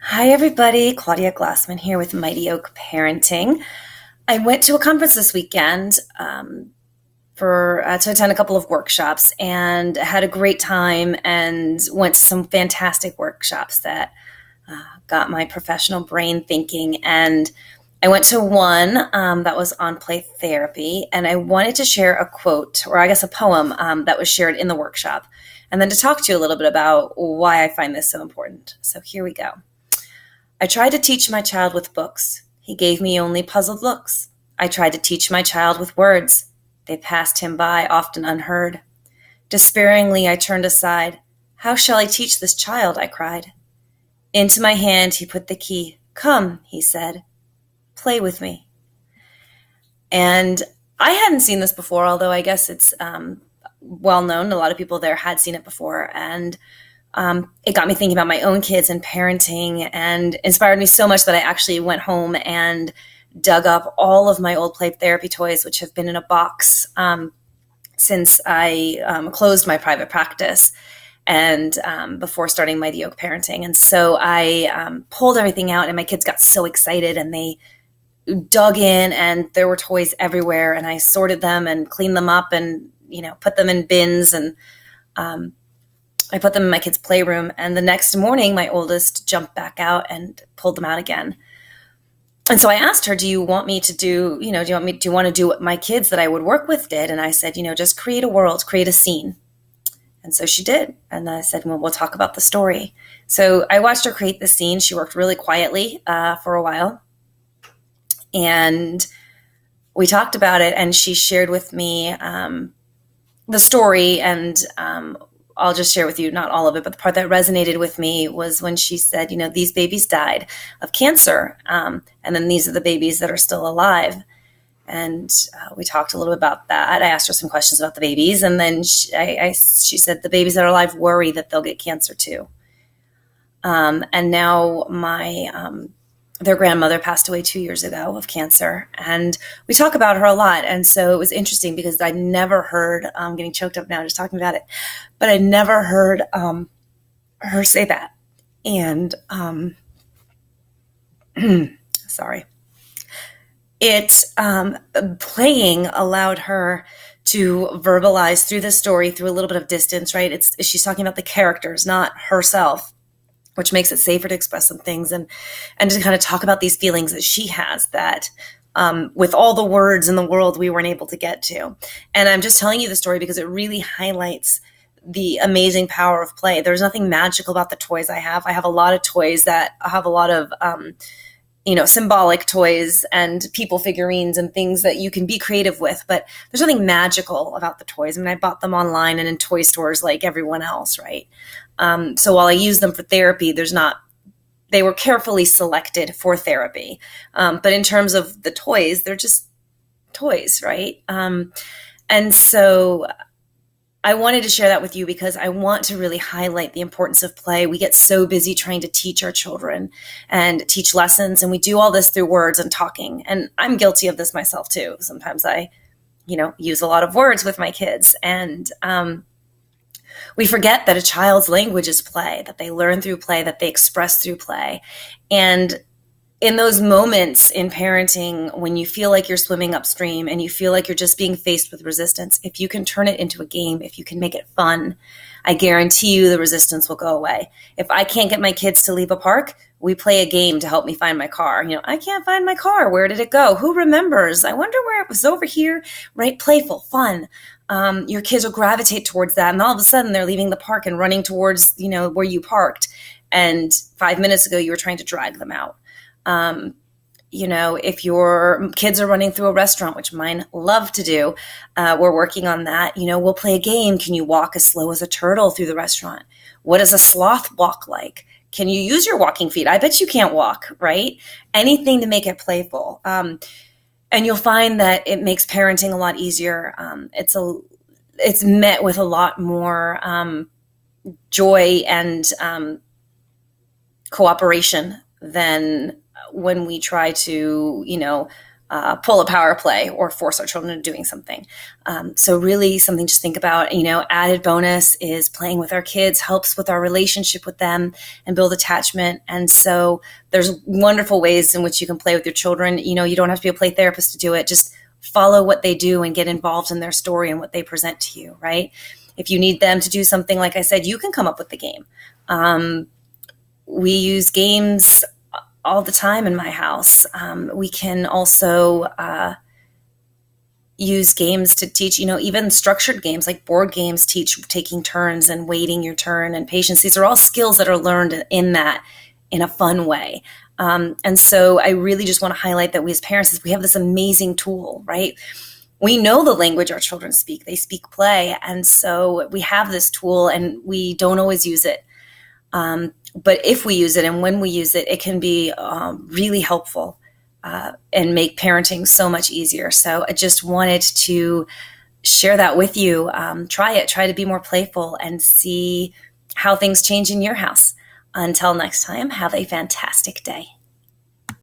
Hi, everybody. Claudia Glassman here with Mighty Oak Parenting. I went to a conference this weekend for to attend a couple of workshops and had a great time and went to some fantastic workshops that got my professional brain thinking. And I went to one that was on play therapy, and I wanted to share a quote, or I guess a poem that was shared in the workshop, and then to talk to you a little bit about why I find this so important. So here we go. I tried to teach my child with books. He gave me only puzzled looks. I tried to teach my child with words. They passed him by, often unheard. Despairingly, I turned aside. How shall I teach this child? I cried. Into my hand, he put the key. Come, he said, play with me. And I hadn't seen this before, although I guess it's well known. A lot of people there had seen it before. And it got me thinking about my own kids and parenting, and inspired me so much that I actually went home and dug up all of my old play therapy toys, which have been in a box since I closed my private practice and before starting Mighty Oak Parenting. And so I pulled everything out, and my kids got so excited, and they dug in, and there were toys everywhere, and I sorted them and cleaned them up and, put them in bins, and I put them in my kids' playroom, and the next morning, my oldest jumped back out and pulled them out again. And so I asked her, do you want to do what my kids that I would work with did? And I said, just create a world, create a scene. And so she did. And I said, well, we'll talk about the story. So I watched her create the scene. She worked really quietly for a while. And we talked about it, and she shared with me the story, and I'll just share with you, not all of it, but the part that resonated with me was when she said, these babies died of cancer. And then these are the babies that are still alive. And we talked a little bit about that. I asked her some questions about the babies. And then she said the babies that are alive worry that they'll get cancer too. And now their grandmother passed away 2 years ago of cancer. And we talk about her a lot. And so it was interesting because I never heard, I'm getting choked up now just talking about it, but I never heard her say that. And sorry. It playing allowed her to verbalize through the story through a little bit of distance, right? She's talking about the characters, not herself, which makes it safer to express some things and to kind of talk about these feelings that she has that with all the words in the world we weren't able to get to. And I'm just telling you the story because it really highlights the amazing power of play. There's nothing magical about the toys I have. I have a lot of toys that have a lot of symbolic toys and people figurines and things that you can be creative with, but there's nothing magical about the toys. I mean, I bought them online and in toy stores like everyone else, right? So while I use them for therapy, they were carefully selected for therapy. But in terms of the toys, they're just toys, right? And so I wanted to share that with you because I want to really highlight the importance of play. We get so busy trying to teach our children and teach lessons, and we do all this through words and talking. And I'm guilty of this myself too. Sometimes I, use a lot of words with my kids, and we forget that a child's language is play, that they learn through play, that they express through play. And in those moments in parenting, when you feel like you're swimming upstream and you feel like you're just being faced with resistance, if you can turn it into a game, if you can make it fun, I guarantee you the resistance will go away. If I can't get my kids to leave a park, we play a game to help me find my car. I can't find my car. Where did it go? Who remembers? I wonder where it was. Over here, right? Playful, fun. Your kids will gravitate towards that. And all of a sudden they're leaving the park and running towards, where you parked. And 5 minutes ago, you were trying to drag them out. If your kids are running through a restaurant, which mine love to do, we're working on that. We'll play a game. Can you walk as slow as a turtle through the restaurant? What does a sloth walk like? Can you use your walking feet? I bet you can't walk, right? Anything to make it playful. And you'll find that it makes parenting a lot easier. It's met with a lot more joy and cooperation than when we try to, pull a power play or force our children into doing something. So really something to think about. Added bonus is playing with our kids helps with our relationship with them and build attachment. And so there's wonderful ways in which you can play with your children. You don't have to be a play therapist to do it. Just follow what they do and get involved in their story and what they present to you, right? If you need them to do something, like I said, you can come up with the game. We use games all the time in my house. We can also use games to teach, even structured games like board games teach taking turns and waiting your turn and patience. These are all skills that are learned in a fun way. And so I really just want to highlight that we as parents, we have this amazing tool, right? We know the language our children speak. They speak play. And so we have this tool and we don't always use it. But if we use it and when we use it, it can be really helpful and make parenting so much easier. So I just wanted to share that with you. Try it. Try to be more playful and see how things change in your house. Until next time, have a fantastic day.